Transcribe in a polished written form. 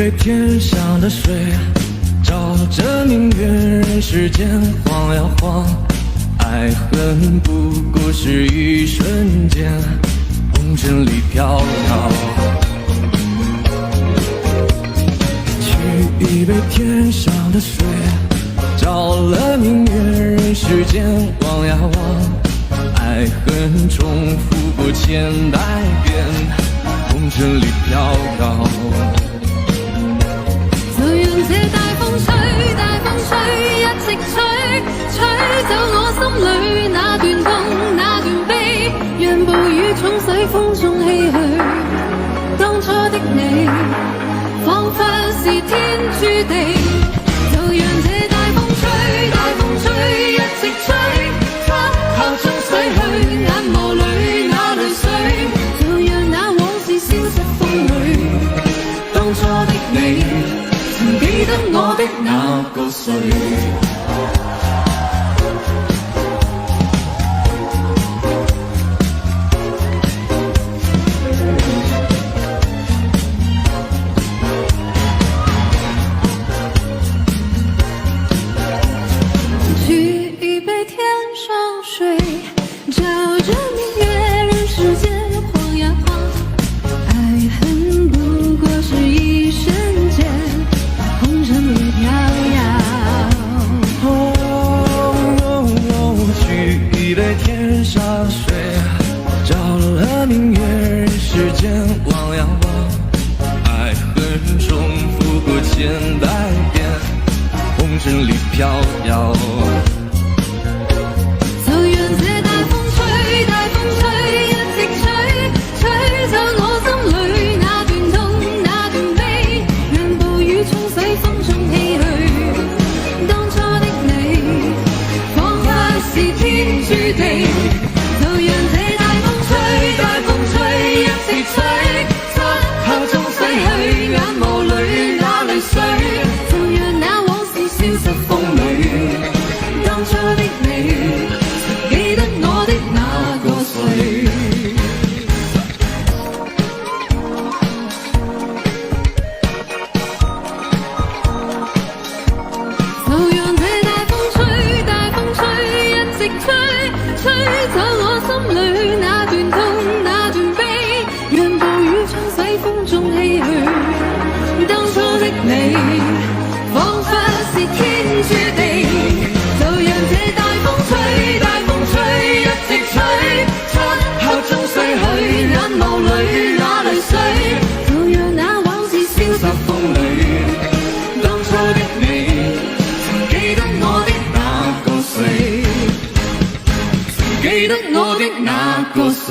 杯天上的水，照着明月，人世间晃呀晃。爱恨不过是一瞬间，红尘里飘摇。取一杯天上的水，照了明月，人世间望呀望。爱恨重复过千百遍，红尘里飘摇。就讓這大風吹，大風吹，一直吹，吹走我心裏那段痛，那段悲，讓暴雨沖洗風中唏噓。當初的你，彷彿是天注定。就讓這大風吹，大風吹，一直吹，漆黑中洗去眼眸裏那淚水，就讓那往事消失風裏。當初的你，曾記得我的那個誰？取一杯天上水，照着明月，人世間晃呀晃。愛恨不過是一瞬間，紅塵裏飄搖。取一杯天上水，照了明月，人世間望呀望。愛恨重複過千百遍，紅塵裡飄搖。就讓這大風吹，大風吹，一直吹，吹走我心裏那段痛，那段悲，讓暴雨沖洗風中唏噓。當初的你，彷彿是天注定。就讓這大風吹，大風吹，一直吹，漆黑中洗去眼眸裏那淚水，就讓那往事消失風裏。當初的你，曾記得我的那個誰？就讓這大風吹，大風吹，一直吹，吹走我心裏那段痛，那段悲，讓暴雨沖洗風中唏噓。當初的你，彷彿是天注定。就讓這大風吹，大風吹，一直吹，漆黑中洗去眼眸裏那淚水，就讓那往事消失風裏。當初的你，曾記得我的那個誰？曾記得我的那個誰？